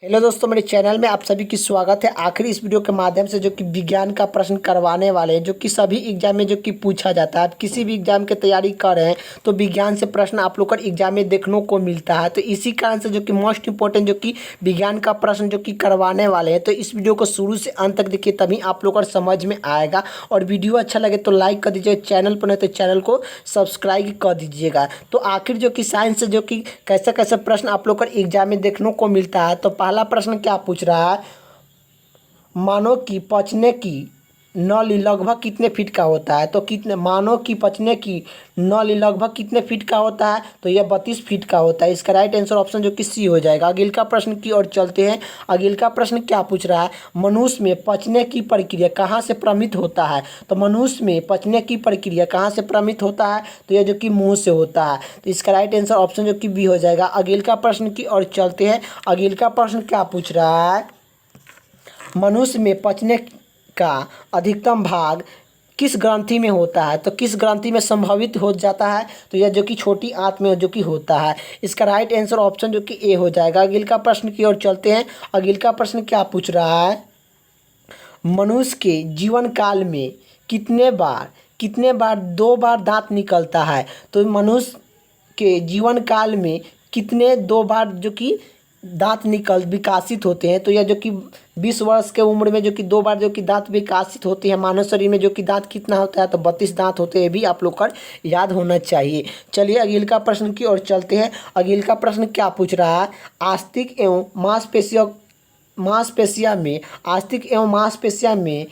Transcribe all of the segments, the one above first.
Hello दोस्तों, मेरे channel में आप सभी की स्वागत है। आखिर इस वीडियो के माध्यम से जो कि विज्ञान का प्रश्न करवाने वाले हैं, जो कि सभी एग्जाम में जो कि पूछा जाता है। आप किसी भी एग्जाम की तैयारी कर रहे हैं तो विज्ञान से प्रश्न आप लोग का एग्जाम में देखने को मिलता है। तो इसी कारण से जो कि मोस्ट इंपॉर्टेंट जो कि विज्ञान का प्रश्न जो कि करवाने वाले हैं, तो इस वीडियो को शुरू से अंत तक देखिए, तभी आप लोग का समझ में आएगा। और वीडियो अच्छा लगे तो लाइक कर दीजिए, चैनल पर नहीं तो चैनल को सब्सक्राइब कर दीजिएगा। तो आखिर जो कि साइंस से जो कि कैसे कैसे प्रश्न आप लोग का एग्जाम में देखने को मिलता है। तो पहला प्रश्न क्या पूछ रहा है, मानव की पचने की नली लगभग कितने फीट का होता है। तो कितने मानव की पचने की नली लगभग कितने फीट का होता है। तो यह 32 फीट का होता है। इसका राइट आंसर ऑप्शन जो कि सी हो जाएगा। अगले का प्रश्न की ओर चलते हैं। अगले का प्रश्न क्या पूछ रहा है, मनुष्य में पचने की प्रक्रिया कहाँ से प्रमित होता है। तो मनुष्य में पचने की प्रक्रिया कहाँ से प्रमित होता है। तो यह जो कि मुंह से होता है। तो इसका राइट आंसर ऑप्शन जो कि बी हो जाएगा। अगले का प्रश्न की ओर चलते हैं। अगले का प्रश्न क्या पूछ रहा है, मनुष्य में पचने का अधिकतम भाग किस ग्रंथि में होता है। तो किस ग्रंथि में संभवित हो जाता है। तो यह जो कि छोटी आंत में जो कि होता है। इसका राइट आंसर ऑप्शन जो कि ए हो जाएगा। अगले का प्रश्न की ओर चलते हैं। अगले का प्रश्न क्या पूछ रहा है, मनुष्य के जीवन काल में कितने बार 2 बार दांत निकलता है। तो मनुष्य के जीवन काल में कितने 2 बार जो कि दांत विकासित होते हैं। तो यह जो कि 20 वर्ष के उम्र में जो कि 2 बार जो कि दांत विकासित होते हैं। मानव शरीर में जो कि दांत कितना होता है, तो 32 दांत होते हैं। भी आप लोग का याद होना चाहिए। चलिए अगले का प्रश्न की ओर चलते हैं। अगले का प्रश्न क्या पूछ रहा है, आस्तिक एवं मांसपेशिया में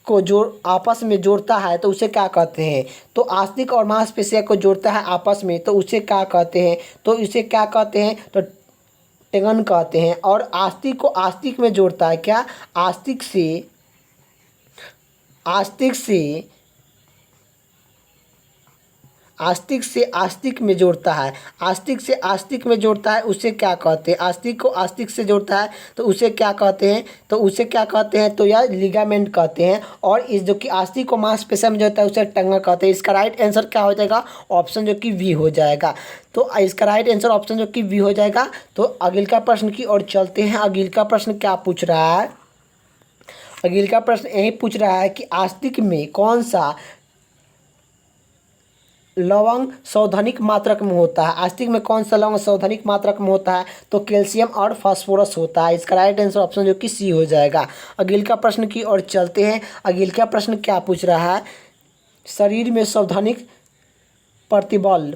को जोड़ आपस में जोड़ता है तो उसे क्या कहते हैं। तो आस्तिक और मांसपेशिया को जोड़ता है आपस में, तो उसे क्या कहते हैं। तो इसे क्या कहते हैं, तो टेगन कहते हैं। और आस्तिक को आस्तिक में जोड़ता है क्या, आस्तिक से आस्तिक में जोड़ता है। आस्तिक से आस्तिक में जोड़ता है, उसे क्या कहते हैं। आस्तिक को आस्तिक से जोड़ता है तो उसे क्या कहते हैं। तो उसे क्या कहते हैं, तो यह लिगामेंट कहते हैं। और इस जो कि आस्तिक को मांसपेशिया में जोड़ता है उसे टंगा कहते हैं। इसका राइट आंसर क्या हो जाएगा, ऑप्शन जो कि वी हो जाएगा। तो इसका राइट आंसर ऑप्शन जो कि वी हो जाएगा। तो अगले का प्रश्न की ओर चलते हैं। अगले का प्रश्न क्या पूछ रहा है, अगले का प्रश्न यही पूछ रहा है कि आस्तिक में कौन सा लवंग सौधनिक मात्रक में होता है। आस्तिक में कौन सा लवंग सौधनिक मात्रक में होता है। तो कैल्शियम और फास्फोरस होता है। इसका राइट आंसर ऑप्शन जो कि सी हो जाएगा। अगले का प्रश्न की ओर चलते हैं। अगले का प्रश्न क्या पूछ रहा है, शरीर में सौधनिक प्रतिबल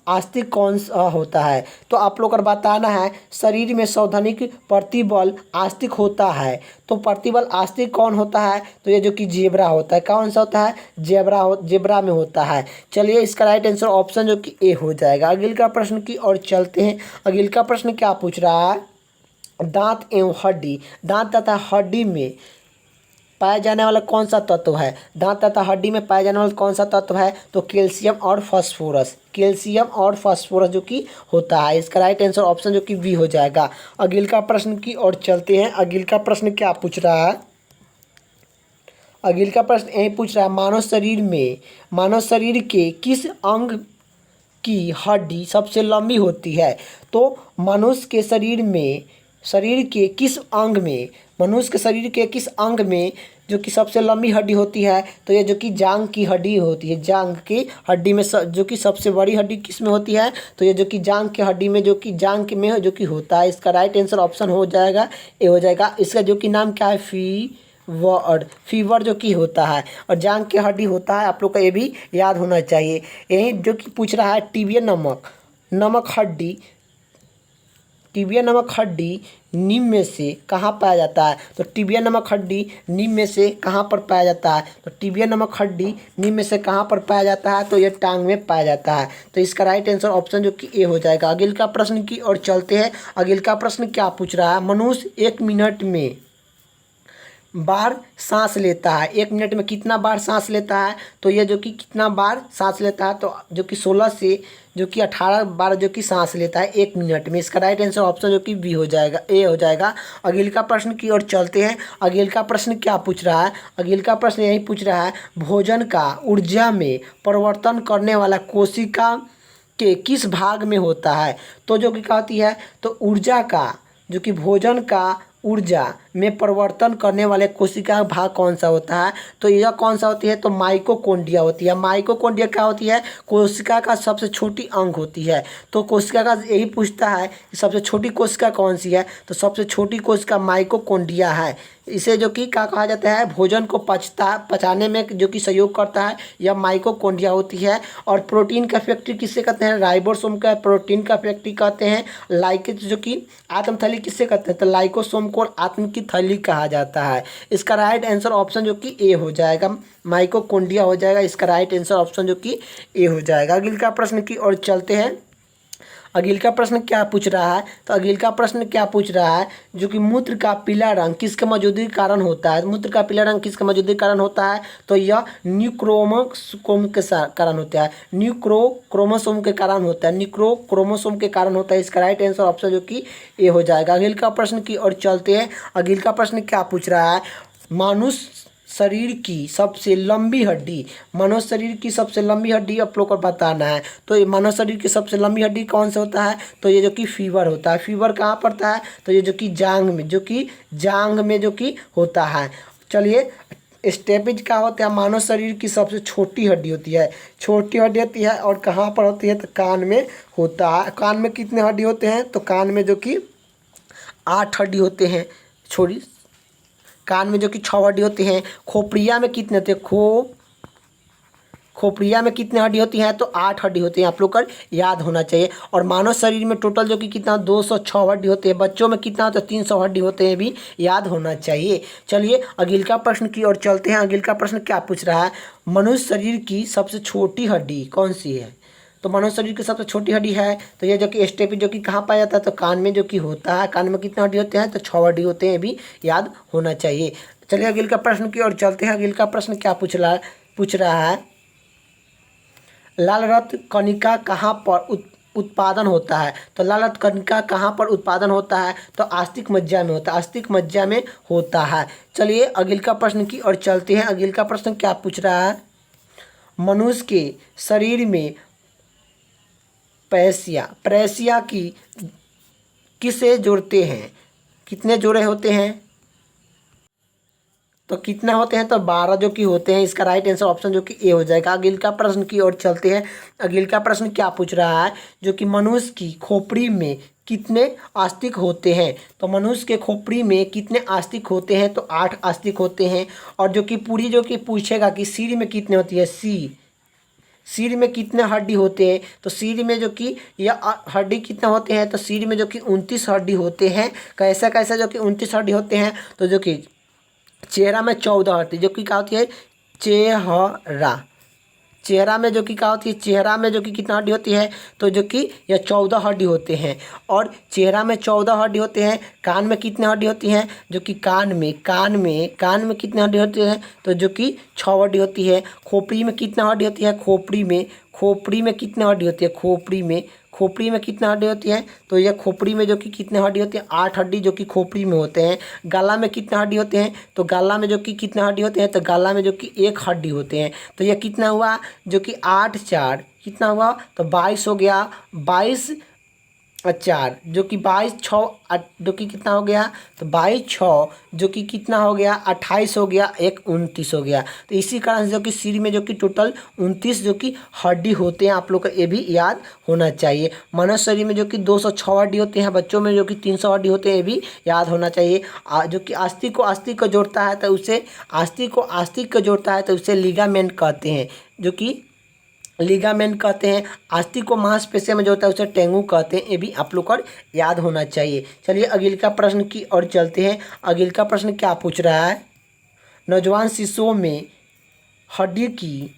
आस्तिक कौन सा होता है। तो आप लोग को बताना है, शरीर में सौधनिक प्रतिबल आस्तिक होता है। तो प्रतिबल आस्तिक कौन होता है। तो ये जो कि जेब्रा होता है। कौन सा होता है, जेब्रा में होता है। चलिए इसका राइट आंसर ऑप्शन जो कि ए हो जाएगा। अगले का प्रश्न की ओर चलते हैं। अगले का प्रश्न क्या पूछ रहा है, दांत एवं हड्डी, दांत तथा हड्डी में पाया जाने वाला कौन सा तत्व है। दांत तथा हड्डी में पाया जाने वाला कौन सा तत्व है। तो कैल्शियम और फास्फोरस जो कि होता है। इसका राइट आंसर ऑप्शन जो कि बी हो जाएगा। अगले का प्रश्न की ओर चलते हैं। अगले का प्रश्न क्या पूछ रहा है, अगले का प्रश्न यही पूछ रहा है, मानव शरीर के किस अंग की हड्डी सबसे लंबी होती है। तो मनुष्य के शरीर के किस अंग में जो कि सबसे लंबी हड्डी होती है। तो ये जो कि जांघ की हड्डी होती है। जांघ की हड्डी में जो कि सबसे बड़ी हड्डी किस में होती है। तो ये जो कि जांघ की हड्डी में जो कि जांघ में जो कि होता है। इसका राइट आंसर ऑप्शन हो जाएगा ए हो जाएगा। इसका जो कि नाम क्या है, फीवर जो कि होता है। और जांघ की हड्डी होता है। आप लोग को ये भी याद होना चाहिए। यही जो कि पूछ रहा है, टिबिया नमक हड्डी नीम में से कहाँ पाया जाता है। तो टिबिया नमक हड्डी नीम में से कहाँ पर पाया जाता है। तो टिबिया नमक हड्डी नीम में से कहाँ पर पाया जाता है। तो ये टांग में पाया जाता है। तो इसका राइट आंसर ऑप्शन जो कि ए हो जाएगा। अगले का प्रश्न की ओर चलते हैं। अगले का प्रश्न क्या पूछ रहा है, मनुष्य 1 मिनट में बार सांस लेता है। 1 मिनट में कितना बार सांस लेता है। तो ये जो कि कितना बार सांस लेता है, तो जो कि 16 से जो कि 18 बार जो कि सांस लेता है 1 मिनट में। इसका राइट आंसर ऑप्शन जो कि बी हो जाएगा, ए हो जाएगा। अगले का प्रश्न की ओर चलते हैं। अगले का प्रश्न क्या पूछ रहा है, अगले का प्रश्न यही पूछ रहा है, भोजन का ऊर्जा में परिवर्तन करने वाला कोशिका के किस भाग में होता है? तो जो कि क्या होती है, तो ऊर्जा का, जो कि भोजन का ऊर्जा में परिवर्तन करने वाले कोशिका भाग कौन सा होता है? तो यह कौन सा होती है? तो माइटोकॉन्ड्रिया होती है। माइटोकॉन्ड्रिया क्या होती है? कोशिका का सबसे छोटी अंग होती है। तो कोशिका का यही पूछता है कि सबसे छोटी कोशिका कौन सी है? तो सबसे छोटी कोशिका माइटोकॉन्ड्रिया है। इसे जो कि क्या कहा जाता है? भोजन को पचाने में जो कि सहयोग करता है, यह माइटोकॉन्ड्रिया होती है। और प्रोटीन का फैक्ट्री किससे कहते हैं? राइबोसोम का प्रोटीन का फैक्ट्री कहते हैं। जो कि आत्मथैली किससे कहते हैं? तो लाइकोसोम को आत्म की थैली कहा जाता है। इसका राइट आंसर ऑप्शन जो कि ए हो जाएगा, माइटोकॉन्ड्रिया हो जाएगा। इसका राइट आंसर ऑप्शन जो कि ए हो जाएगा। अगले का प्रश्न की ओर चलते हैं। अगले का प्रश्न क्या पूछ रहा है? तो अगले का प्रश्न क्या पूछ रहा है, जो कि मूत्र का पीला रंग किसके मौजूदगी के कारण होता है? मूत्र का पीला रंग किसके मौजूदगी के कारण होता है? तो यह न्यूक्रोमोसोम के कारण होता है। न्यूक्रोमोसोम के कारण होता है। न्यूक्रोमोसोम के कारण होता है। इसका राइट आंसर ऑप्शन जो कि ए हो जाएगा। अगले का प्रश्न की ओर चलते हैं। अगले का प्रश्न क्या पूछ रहा है? मनुष्य शरीर की सबसे लंबी हड्डी, मनुष्य शरीर की सबसे लंबी हड्डी आप लोग को बताना है। तो ये मनुष्य शरीर की सबसे लंबी हड्डी कौन सा होता है? तो ये जो कि फीवर होता है। फीवर कहाँ पड़ता है? तो ये जो कि जांघ में, जो कि होता है। चलिए, स्टेपिज क्या होता है? मानव शरीर की सबसे छोटी हड्डी होती है। छोटी हड्डी होती है और कहाँ पर होती है? तो कान में होता है। कान में कितने हड्डी होते हैं? तो कान में जो कि 8 हड्डी होते हैं। कान में जो कि 6 हड्डी होती हैं। खोपड़िया में कितने होते हैं? खोपड़िया में कितने हड्डी होती हैं? तो 8 हड्डी होती हैं। आप लोग को याद होना चाहिए। और मानव शरीर में टोटल जो कि कितना 206 हड्डी होते हैं। बच्चों में कितना होता है? 300 हड्डी होते हैं, भी याद होना चाहिए। चलिए, अगले का प्रश्न की ओर चलते हैं। अगले का प्रश्न क्या पूछ रहा है? मनुष्य शरीर की सबसे छोटी हड्डी कौन सी है? तो मनुष्य शरीर की सबसे छोटी हड्डी है, तो ये जो कि स्टेपिज जो कि कहाँ पाया जाता है? तो कान में जो कि होता है। कान में कितने हड्डी होते हैं? तो 6 हड्डी होते हैं, भी याद होना चाहिए। चलिए, अगले का प्रश्न की ओर चलते हैं। अगले का प्रश्न क्या पूछ रहा है? लाल रक्त कणिका कहाँ पर उत्पादन होता है? तो लाल रक्त कणिका कहाँ पर उत्पादन होता है? तो आस्तिक मज्जा में होता है। आस्तिक मज्जा में होता है। चलिए, अगले का प्रश्न की ओर चलते हैं। अगले का प्रश्न क्या पूछ रहा है? मनुष्य के शरीर में प्रेसिया की किसे जोड़ते हैं? कितने जोड़े होते हैं? तो कितना होते हैं? तो 12 जो कि होते हैं। इसका राइट आंसर ऑप्शन जो कि ए हो जाएगा। अगले का प्रश्न की ओर चलते हैं। अगले का प्रश्न क्या पूछ रहा है? जो कि मनुष्य की खोपड़ी में कितने आस्तिक होते हैं? तो मनुष्य के खोपड़ी में कितने आस्तिक होते हैं? तो 8 आस्तिक होते हैं। और जो कि पूरी जो कि पूछेगा कि सिर में कितने होती है? सिर में कितने हड्डी होते हैं? तो सिर में जो कि यह हड्डी कितना होते हैं? तो सिर में जो कि 29 हड्डी होते हैं। कैसा जो कि 29 हड्डी होते हैं? तो जो कि चेहरा में 14 हड्डी जो कि क्या होती है? चेहरा में जो कि क्या होती है? चेहरा में जो कि कितना हड्डी होती है? तो जो कि यह 14 हड्डी होते हैं। और चेहरा में 14 हड्डी होते हैं। कान में कितने हड्डी होती हैं? जो कि कान में कितने हड्डी होती है? तो जो कि 6 हड्डी होती है। खोपड़ी में कितना हड्डी होती है? खोपड़ी में कितने हड्डी होती है? खोपड़ी में कितना हड्डी होती है? तो यह खोपड़ी में जो कि कितने हड्डी होती है? 8 हड्डी जो कि खोपड़ी में होते हैं। गला में कितना हड्डी होते हैं? तो गला में जो कि कितना हड्डी होते हैं? तो गला में जो कि 1 हड्डी होते हैं। तो यह कितना हुआ? जो कि 8 4 कितना हुआ? तो 22 हो गया। 22 4 जो कि 22 6 जो कि कितना हो गया? तो 22 6 जो कि कितना हो गया? 28 हो गया। 1 29 हो गया। तो इसी कारण से जो कि सिर में जो कि टोटल 29 जो कि हड्डी होते हैं। आप लोग को ये भी याद होना चाहिए। मनुष्य शरीर में जो कि 206 हड्डी होते हैं। बच्चों में जो कि 300 हड्डी होते हैं, ये भी याद होना चाहिए। जो कि अस्थिक को जोड़ता है तो उसे अस्थिक को जोड़ता है तो उसे लिगामेंट कहते हैं। जो कि लिगामेंट कहते हैं। अस्थिक को मांसपेशियों में जो होता है उसे टेंगू कहते हैं। ये भी आप लोग को याद होना चाहिए। चलिए, अगले का प्रश्न की ओर चलते हैं। अगले का प्रश्न क्या पूछ रहा है? नौजवान शिशुओं में हड्डी की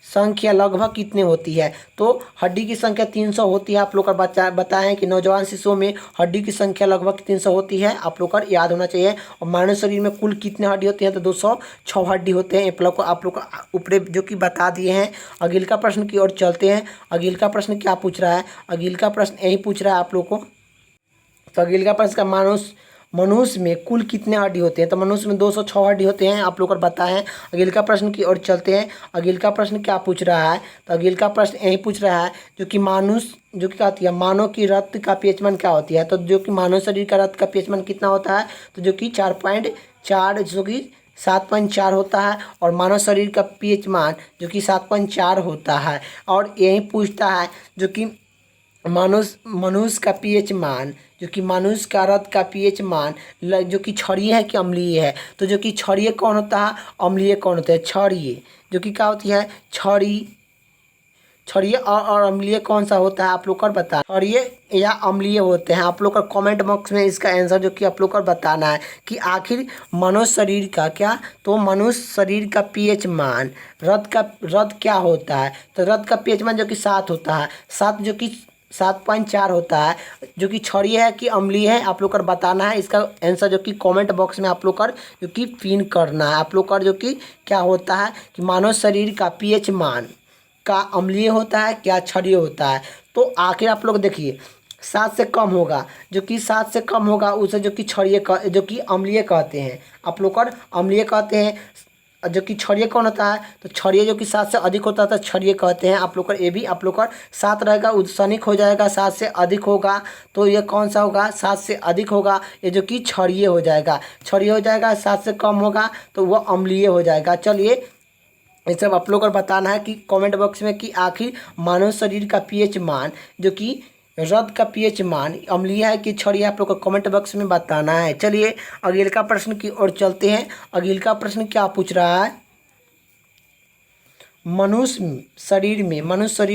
संख्या लगभग कितनी होती है? तो हड्डी की संख्या 300 होती है। आप लोग का बताएं कि नौजवान शिशुओं में हड्डी की संख्या लगभग 300 होती है। आप लोग का याद होना चाहिए। और मानव शरीर में कुल कितने हड्डी होती हैं? तो 206 हड्डी होते हैं। आप लोग को ऊपर जो कि बता दिए हैं। अगले का प्रश्न की ओर चलते हैं। अगले का प्रश्न क्या पूछ रहा है? अगले का प्रश्न यही पूछ रहा है आप लोग को। तो अगले का प्रश्न का मनुष्य में कुल कितने हड्डी होते हैं? तो मनुष्य में 206 हड्डी होते हैं, आप लोग को बताएं। अगले का प्रश्न की ओर चलते हैं। अगले का प्रश्न क्या पूछ रहा है? तो अगले का प्रश्न यही पूछ रहा है जो कि मनुष्य जो कि क्या होती है, मानव की रक्त का पीएच मान क्या होती है? तो जो कि मानव शरीर का रक्त का पीएच मान कितना होता है? तो जो कि 4.4 जो कि 7.4 होता है। और मानव शरीर का पीएच मान जो कि 7.4 होता है। और यही पूछता है जो कि मनुष्य का पीएच मान जो कि मनुष्य का रक्त का पीएच मान जो कि क्षारीय है कि अम्लीय है? तो जो कि क्षारीय कौन होता है, अम्लीय कौन होता है? क्षारीय जो कि क्या होती है, क्षारीय और अम्लीय कौन सा होता है आप लोग को बता, क्षारीय या अम्लीय होते हैं? आप लोग का कमेंट बॉक्स में इसका आंसर जो कि आप लोग को बताना है कि आखिर मनुष्य शरीर का क्या, तो मनुष्य शरीर का पीएच मान रक्त क्या होता है? तो रक्त का पीएच मान जो कि 7 होता है, 7 जो कि 7.4 होता है। जो कि क्षारीय है कि अम्लीय है आप लोग को बताना है। इसका आंसर जो कि कमेंट बॉक्स में आप लोग का जो कि पिन करना है। आप लोग का जो कि क्या होता है कि मानव शरीर का पीएच मान का अम्लीय होता है क्या क्षारीय होता है? तो आखिर आप लोग देखिए 7 से कम होगा, जो कि 7 से कम होगा उसे जो कि जो कि अम्लीय कहते हैं। आप लोग का अम्लीय कहते हैं। जो कि क्षारीय कौन होता है? तो क्षारीय जो कि 7 से अधिक होता है तो क्षारीय कहते हैं। आप लोग का ये भी आप लोग का 7 रहेगा, उद्सनिक हो जाएगा। 7 से अधिक होगा तो ये कौन सा होगा? 7 से अधिक होगा ये जो कि क्षारीय हो जाएगा। क्षारीय हो जाएगा। 7 से कम होगा तो वह अम्लीय हो जाएगा। चलिए ये सब आप लोग को बताना है कि कमेंट बॉक्स में कि आखिर मानव शरीर का पीएच मान जो कि रक्त का पीएच मान अम्लीय है कि क्षारीय, आप लोग को कमेंट बॉक्स में बताना है। चलिए अगले का प्रश्न की ओर चलते हैं। अगले का प्रश्न क्या पूछ रहा है? मनुष्य शरीर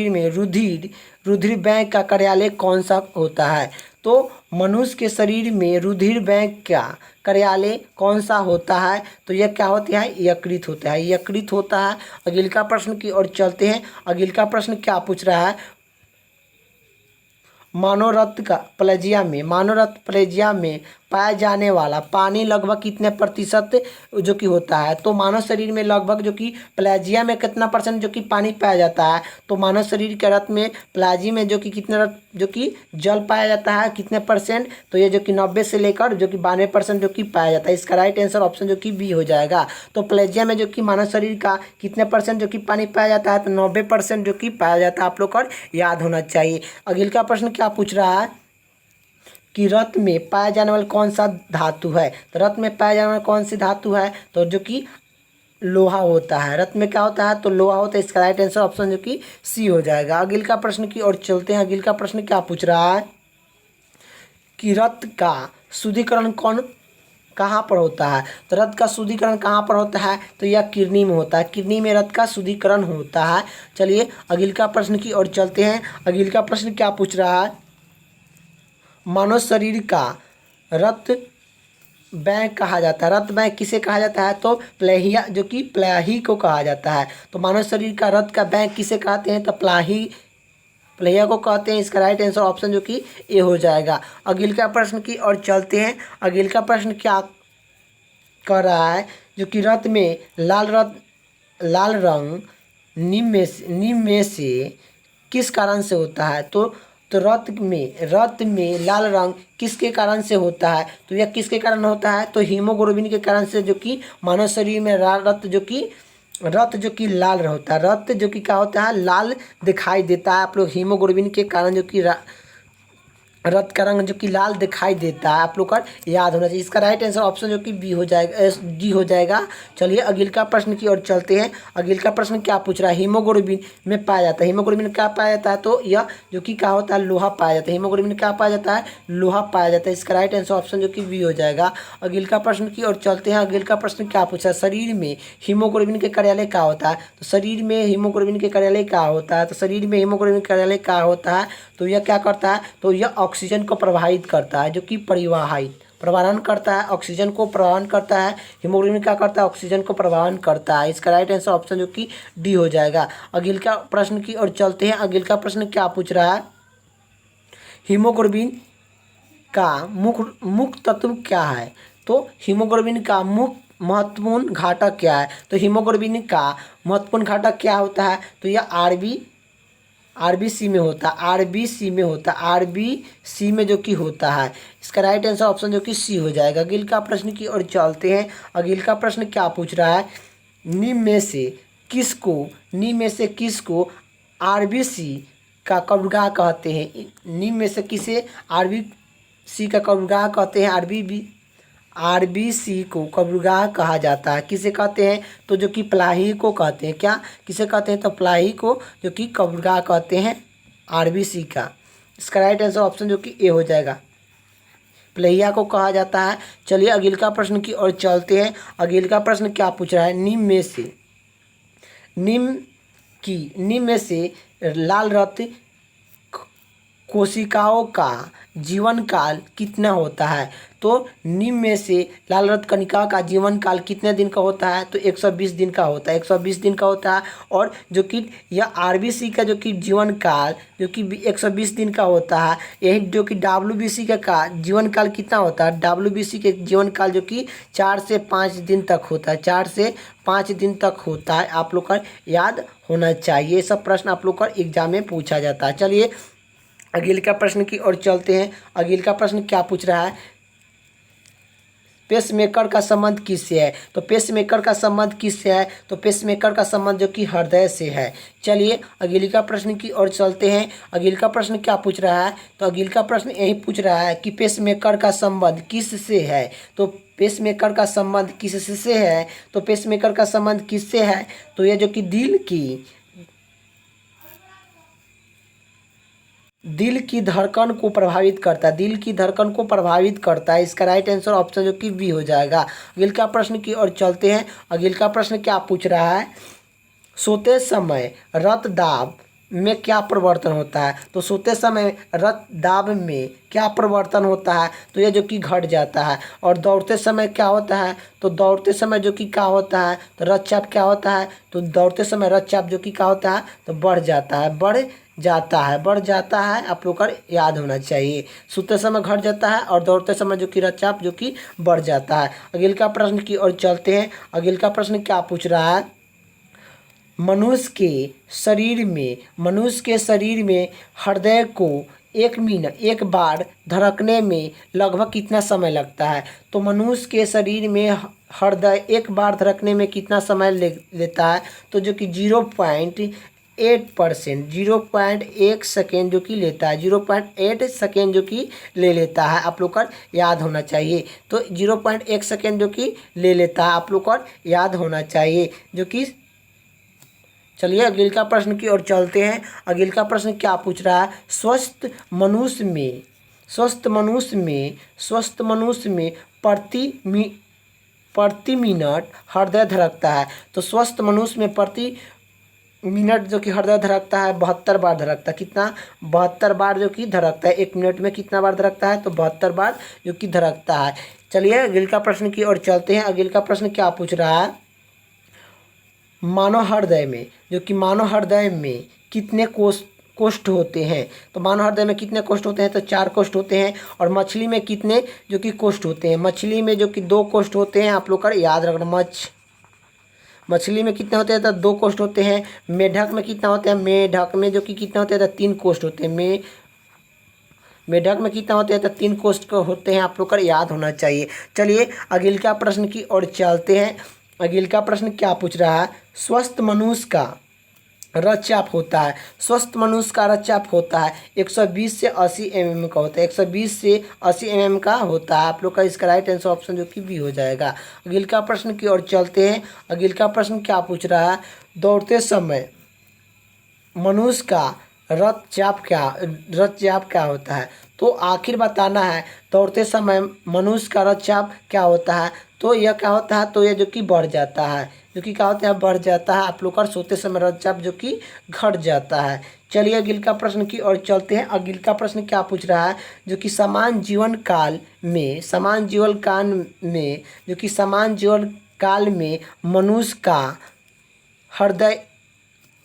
में रुधिर बैंक का कार्यालय कौन सा होता है? तो मनुष्य के शरीर में रुधिर बैंक का कार्यालय कौन सा होता है? तो यह क्या होता है? यकृत होता है। यकृत होता है। अगले का प्रश्न की ओर चलते हैं। अगले का प्रश्न क्या पूछ रहा है? मानव रक्त प्लेजिया में पाया जाने वाला पानी लगभग कितने प्रतिशत जो कि होता है? तो मानव शरीर में लगभग जो कि प्लेजिया में कितना परसेंट जो कि पानी पाया जाता है? तो मानव शरीर के रक्त में प्लाजी में जो कि कितने जो कि जल पाया जाता है कितने परसेंट? तो ये जो कि 90 से लेकर जो कि 92% जो कि पाया जाता है। इसका राइट आंसर ऑप्शन जो कि बी हो जाएगा। तो प्लेजिया में जो कि मानव शरीर का कितने परसेंट जो कि पानी पाया जाता है? तो 90% जो कि पाया जाता है। आप लोग को याद होना चाहिए। अगले का प्रश्न क्या पूछ रहा है कि रक्त में पाया जाने वाला कौन सा धातु है? तो रक्त में पाया जाने वाला कौन सी धातु है? तो जो कि लोहा होता है। रक्त में क्या होता है? तो लोहा होता है। इसका राइट आंसर ऑप्शन जो कि सी हो जाएगा। अगले का प्रश्न की ओर चलते हैं। अगले का प्रश्न क्या पूछ रहा है कि रक्त का शुद्धिकरण कहाँ पर होता है? तो रक्त का शुद्धिकरण कहाँ पर होता है? तो यह किडनी में होता है। किडनी में रक्त का शुद्धिकरण होता है। चलिए अगले का प्रश्न की ओर चलते हैं। अगले का प्रश्न क्या पूछ रहा है? मानव शरीर का रक्त बैंक कहा जाता है। रक्त बैंक किसे कहा जाता है? तो प्लेहिया जो कि प्लाही को कहा जाता है। तो मानव शरीर का रक्त का बैंक किसे कहते हैं? तो प्लेहिया को कहते हैं। इसका राइट आंसर ऑप्शन जो कि ए हो जाएगा। अगले का प्रश्न की ओर चलते हैं। अगले का प्रश्न क्या कर रहा है जो कि रक्त में लाल रंग निम्न में से किस कारण से होता है? तो रक्त में लाल रंग किसके कारण से होता है? तो यह किसके कारण होता है? तो हीमोग्लोबिन के कारण से जो कि मानव शरीर में रक्त जो कि लाल होता है। रक्त जो कि क्या होता है? लाल दिखाई देता है। आप लोग हीमोग्लोबिन के कारण जो कि रक्त का रंग जो कि लाल दिखाई देता है। आप लोग का याद होना चाहिए। इसका राइट आंसर ऑप्शन जो कि बी हो जाएगा, डी हो जाएगा। चलिए अगले का प्रश्न की ओर चलते हैं। अगले का प्रश्न क्या पूछ रहा है? हीमोग्लोबिन में पाया जाता है। हीमोग्लोबिन क्या पाया जाता है? तो यह जो कि क्या होता है? लोहा पाया जाता है। हीमोग्लोबिन क्या पाया जाता है? लोहा पाया जाता है। इसका राइट आंसर ऑप्शन जो कि बी हो जाएगा। अगले का प्रश्न की ओर चलते हैं। अगले का प्रश्न क्या पूछा है? शरीर में हीमोग्लोबिन के कार्यालय क्या होता है? तो शरीर में हीमोग्लोबिन के कार्यालय क्या होता है? तो शरीर में हीमोग्लोबिन के कार्यालय क्या होता है? तो यह क्या करता है? तो यह ऑक्सीजन को प्रवाहित करता है, जो कि प्रवाहन करता है। ऑक्सीजन को प्रवाहन करता है। हीमोग्लोबिन क्या करता है? ऑक्सीजन को प्रवाहन करता है। इसका राइट आंसर ऑप्शन जो कि डी हो जाएगा। अगले का प्रश्न की ओर चलते हैं। अगले का प्रश्न क्या पूछ रहा है? हीमोग्लोबिन का मुख्य तत्व क्या है? तो हीमोग्लोबिन का मुख्य महत्वपूर्ण घटक क्या है? तो हीमोग्लोबिन का महत्वपूर्ण घटक क्या होता है? तो यह आरबी आरबीसी में होता है, आरबीसी में होता है, आरबीसी में जो कि होता है। इसका राइट आंसर ऑप्शन जो कि सी हो जाएगा। अगले का प्रश्न की ओर चलते हैं। अगले का प्रश्न क्या पूछ रहा है, निम्न में से किसको आरबीसी का कब्रगाह कहते हैं। निम्न में से किसे आरबीसी का कब्रगाह कहते हैं। आरबीसी को कब्रगाह कहा जाता है। किसे कहते हैं, तो जो कि प्लाही को कहते हैं। क्या किसे कहते हैं, तो प्लाही को जो कि कब्रगाह कहते हैं आरबीसी का। इसका राइट आंसर ऑप्शन जो कि ए हो जाएगा, प्लेहिया को कहा जाता है। चलिए अगले का प्रश्न की ओर चलते हैं। अगले का प्रश्न क्या पूछ रहा है, निम्न में से लाल रक्त कोशिकाओं का जीवन काल कितना होता है। तो निम्न में से लाल रक्त कणिका का जीवन काल कितने दिन का होता है, तो 120 दिन का होता है, 120 दिन का होता है। और जो कि यह आरबीसी का जो कि जीवन काल जो कि 120 दिन का होता है। यही जो कि डब्ल्यूबीसी का जीवन काल कितना होता है, डब्ल्यूबीसी के जीवन काल जो कि 4 से 5 दिन तक होता है, 4 से 5 दिन तक होता है। आप लोग का याद होना चाहिए, सब प्रश्न आप लोग का एग्जाम में पूछा जाता है। चलिए अगले का प्रश्न की ओर चलते हैं। अगले का प्रश्न क्या पूछ रहा है, पेसमेकर का संबंध किससे है। तो पेसमेकर का संबंध किससे है, तो पेसमेकर का संबंध जो कि हृदय से है। चलिए अगले का प्रश्न की ओर चलते हैं। अगले का प्रश्न क्या पूछ रहा है, तो अगले का प्रश्न यही पूछ रहा है कि पेसमेकर का संबंध किससे है। तो पेसमेकर का संबंध किससे है, तो पेसमेकर का संबंध किससे है, तो यह जो कि दिल की धड़कन को प्रभावित करता है, दिल की धड़कन को प्रभावित करता है। इसका राइट आंसर ऑप्शन जो कि बी हो जाएगा। अगले का प्रश्न की ओर चलते हैं। अगले का प्रश्न क्या पूछ रहा है, सोते समय रक्तदाब में क्या परिवर्तन होता है। तो सोते समय रक्तदाब में क्या परिवर्तन होता है, तो यह जो कि घट जाता है। और दौड़ते समय क्या होता है, तो दौड़ते समय जो कि क्या होता है, तो रक्तचाप क्या होता है, तो दौड़ते समय रक्तचाप जो कि क्या होता है, तो बढ़ जाता है, बढ़ जाता है। आप लोग का याद होना चाहिए, सोते समय घट जाता है और दौड़ते समय जो कि रक्तचाप जो कि बढ़ जाता है। अगले का प्रश्न की ओर चलते हैं। अगले का प्रश्न क्या पूछ रहा है, मनुष्य के शरीर में हृदय को एक बार धड़कने में लगभग कितना समय लगता है। तो मनुष्य के शरीर में हृदय एक बार धड़कने में कितना समय लेता है, तो जो कि 0.8%, 0.1 सेकेंड जो कि लेता है, 0.8 सेकेंड जो कि ले लेता है। आप लोग का याद होना चाहिए, तो 0.1 सेकेंड जो कि ले लेता है, आप लोग का याद होना चाहिए जो कि। चलिए अगले का प्रश्न की ओर चलते हैं। अगले का प्रश्न क्या पूछ रहा है, स्वस्थ मनुष्य में प्रति मिनट हृदय धड़कता है। तो स्वस्थ मनुष्य में प्रति मिनट जो कि हृदय धड़कता है 72 बार धड़कता है। कितना, 72 बार जो कि धड़कता है। 1 मिनट में कितना बार धड़कता है, तो 72 बार जो कि धड़कता है। चलिए अगले का प्रश्न की ओर चलते हैं। अगले का प्रश्न क्या पूछ रहा है, मानव हृदय में कितने कोष्ठ होते हैं। तो मानव हृदय में कितने कोष्ठ होते हैं, तो 4 कोष्ठ होते हैं। और मछली में कितने जो कि कोष्ठ होते हैं, मछली में जो कि 2 कोष्ठ होते हैं। आप लोग का याद रखना, मछली में कितने होते हैं, तो 2 कोष्ठ होते हैं। मेढक में कितना होते हैं, मेढक में जो कि कितना होते हैं, तो 3 कोष्ठ होते हैं। मेढक में कितना होते हैं, तो 3 कोष्ठ होते हैं। आप लोग का याद होना चाहिए। चलिए अगले का प्रश्न की ओर चलते हैं। अगले का प्रश्न क्या पूछ रहा है, स्वस्थ मनुष्य का रक्तचाप होता है। स्वस्थ मनुष्य का रक्तचाप होता है 120 से 80 mm का होता है, 120 से 80 mm का होता है। आप लोग का इसका राइट आंसर ऑप्शन जो कि बी हो जाएगा। अगले का प्रश्न की ओर चलते हैं। अगले का प्रश्न क्या पूछ रहा है, दौड़ते समय मनुष्य का रक्तचाप क्या होता है। तो आखिर बताना है, दौड़ते समय मनुष्य का रक्तचाप क्या होता है। तो यह क्या होता है, तो यह जो कि बढ़ जाता है, जो कि क्या होता है, बढ़ जाता है। आप लोग का सोते समय रक्तचाप जो कि घट जाता है। चलिए अगले का प्रश्न की ओर चलते हैं। अगले का प्रश्न क्या पूछ रहा है, जो कि समान जीवन काल में मनुष्य का हृदय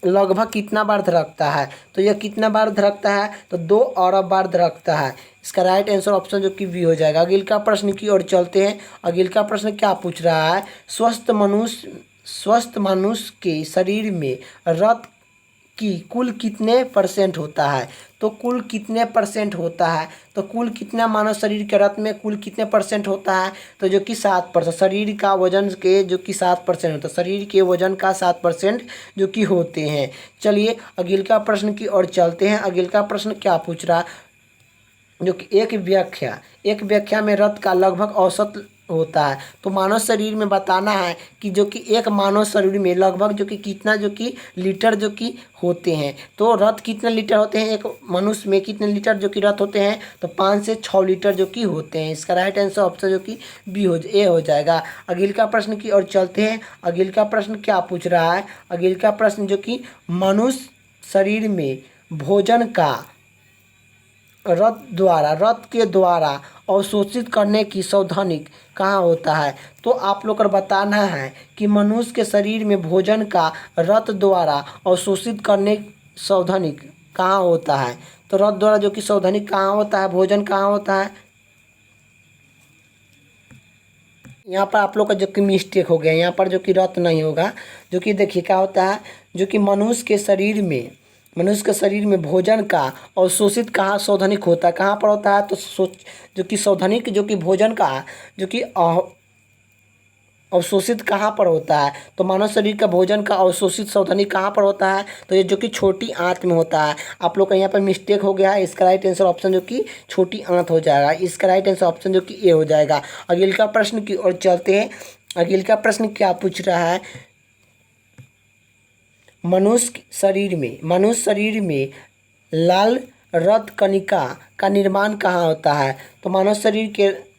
लगभग कितना बार धड़कता है। तो यह कितना बार धड़कता है, तो 2 अरब बार धड़कता है। इसका राइट आंसर ऑप्शन जो कि बी हो जाएगा। अगले का प्रश्न की ओर चलते हैं। अगले का प्रश्न क्या पूछ रहा है, स्वस्थ मनुष्य के शरीर में रक्त कि कुल कितने परसेंट होता है। तो कुल कितने परसेंट होता है, तो कुल कितना मानव शरीर के रक्त में कुल कितने परसेंट होता है, तो जो कि 7%। शरीर का वजन के जो कि 7% होता है, शरीर के वजन का 7% जो कि होते हैं। चलिए अगला प्रश्न की ओर चलते हैं। अगला प्रश्न क्या पूछ रहा है, जो कि एक व्याख्या में रक्त का लगभग औसत होता है। तो मानव शरीर में बताना है कि जो कि एक मानव शरीर में लगभग जो कि कितना जो कि लीटर जो कि होते हैं। तो रक्त कितने लीटर होते हैं, एक मनुष्य में कितने लीटर जो कि रक्त होते हैं, तो 5 से 6 लीटर जो कि होते हैं। इसका राइट आंसर ऑप्शन जो कि ए हो जाएगा। अगला प्रश्न की ओर चलते हैं। अगला प्रश्न क्या पूछ रहा है, अगला प्रश्न जो कि मनुष्य शरीर में भोजन का रक्त के द्वारा अवशोषित करने की सावधानिक कहाँ होता है। तो आप लोग को बताना है कि मनुष्य के शरीर में भोजन का रक्त द्वारा अवशोषित करने सावधानिक कहाँ होता है। तो रक्त द्वारा जो कि सावधानिक कहाँ होता है, भोजन कहाँ होता है। यहाँ पर आप लोग का जो कि मिस्टेक हो गया, यहाँ पर जो कि रक्त नहीं होगा। जो कि देखिए क्या होता है, जो कि मनुष्य के शरीर में भोजन का अवशोषित कहाँ सावधानिक होता है, कहाँ पर होता है। तो जो कि सावधानिक जो कि भोजन का जो कि अवशोषित कहाँ पर होता है। तो मानव शरीर का भोजन का अवशोषित सावधानिक कहाँ पर होता है, तो ये जो कि छोटी आंत में होता है। आप लोग का यहाँ पर मिस्टेक हो गया है। इसका राइट आंसर ऑप्शन जो कि छोटी आंत हो जाएगा। इसका राइट आंसर ऑप्शन जो कि ए हो जाएगा। अगला प्रश्न की ओर चलते हैं। अगला प्रश्न क्या पूछ रहा है, मनुष्य शरीर में लाल रक्त कणिका का निर्माण कहाँ होता है। तो मानव शरीर के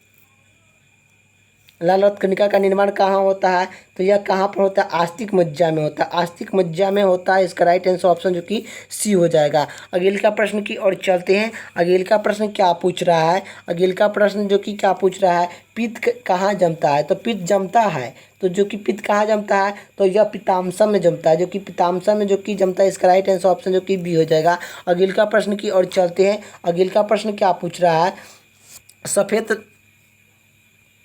लाल रक्त कणिका का निर्माण कहाँ होता है, तो यह कहाँ पर होता है, आस्तिक मज्जा में होता है। आस्तिक मज्जा में होता है। इसका राइट आंसर ऑप्शन जो कि सी हो जाएगा। अगला प्रश्न की ओर चलते हैं। अगला प्रश्न क्या पूछ रहा है, अगला प्रश्न जो कि क्या पूछ रहा है, पित्त कहाँ जमता है। तो पित्त जमता है, तो जो कि पित्त कहाँ जमता है, तो यह पित्ताम्सम में जमता है। जो कि पित्ताम्सम में जो कि जमता है। इसका राइट आंसर ऑप्शन जो कि बी हो जाएगा। अगला प्रश्न की ओर चलते हैं। अगला प्रश्न क्या पूछ रहा है, सफ़ेद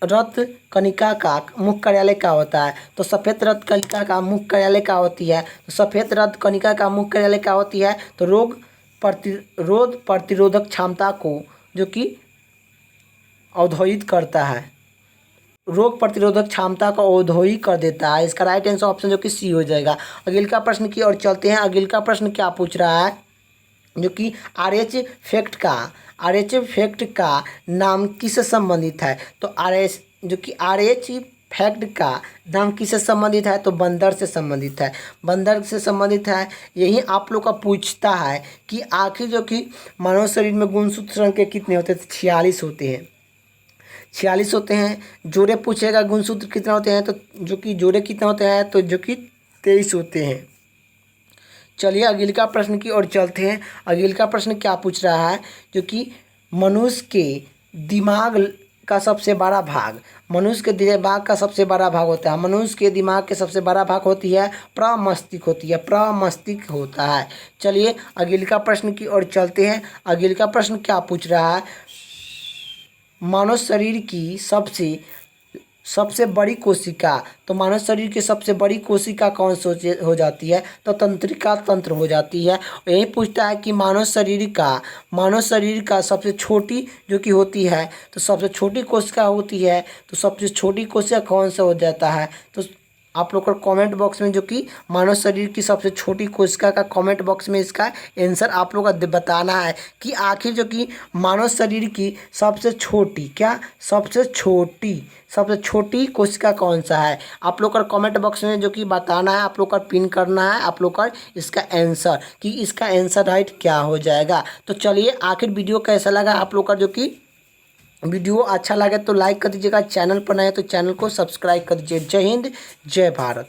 रक्त कणिका का मुख्य कार्यालय क्या होता है। तो सफ़ेद रक्त कणिका का मुख्य कार्यालय क्या होती है। तो सफ़ेद रक्त कणिका का मुख्य कार्यालय क्या होती है, तो रोग प्रतिरोधक क्षमता को जो कि अवधोहित करता है, रोग प्रतिरोधक क्षमता को अवधोहित कर देता है। इसका राइट आंसर ऑप्शन जो कि सी हो जाएगा। अगला प्रश्न की ओर चलते हैं। अगला प्रश्न क्या पूछ रहा है, जो कि आर एच फैक्ट का नाम किससे संबंधित है। तो आर एच फैक्ट का नाम किससे संबंधित है, तो बंदर से संबंधित है। बंदर से संबंधित है। यही आप लोग का पूछता है कि आखिर जो कि मानव शरीर में गुणसूत्र संख्या कितने होते हैं, 46 होते हैं। 46 होते हैं। जोड़े पूछेगा गुणसूत्र कितना होते हैं, तो जो कि जोड़े कितने होते हैं, तो जो कि 23 होते हैं। चलिए अगला प्रश्न की ओर चलते हैं। अगला प्रश्न क्या पूछ रहा है, जो कि मनुष्य के दिमाग का सबसे बड़ा भाग होता है। मनुष्य के दिमाग के सबसे बड़ा भाग होती है प्रमस्तिष्क होता है। चलिए अगला प्रश्न की ओर चलते हैं। अगला प्रश्न क्या पूछ रहा है, मानव शरीर की सबसे बड़ी कोशिका। तो मानव शरीर की सबसे बड़ी कोशिका कौन सी हो जाती है, तो तंत्रिका तंत्र हो जाती है। यही पूछता है कि मानव शरीर का सबसे छोटी जो कि होती है, तो सबसे छोटी कोशिका होती है, तो सबसे छोटी कोशिका कौन सा हो जाता है। तो आप लोग को कमेंट बॉक्स में जो कि मानव शरीर की सबसे छोटी कोशिका का कमेंट बॉक्स में इसका आंसर आप लोग को बताना है कि आखिर जो कि मानव शरीर की सबसे छोटी कोशिका कौन सा है। आप लोग का कमेंट बॉक्स में जो कि बताना है, आप लोग का पिन करना है आप लोग का इसका आंसर, कि इसका आंसर राइट क्या हो जाएगा। तो चलिए आखिर वीडियो कैसा लगा आप लोग का, जो कि वीडियो अच्छा लगे तो लाइक कर दीजिएगा, चैनल पर नए तो चैनल को सब्सक्राइब कर दीजिए। जय हिंद जय भारत।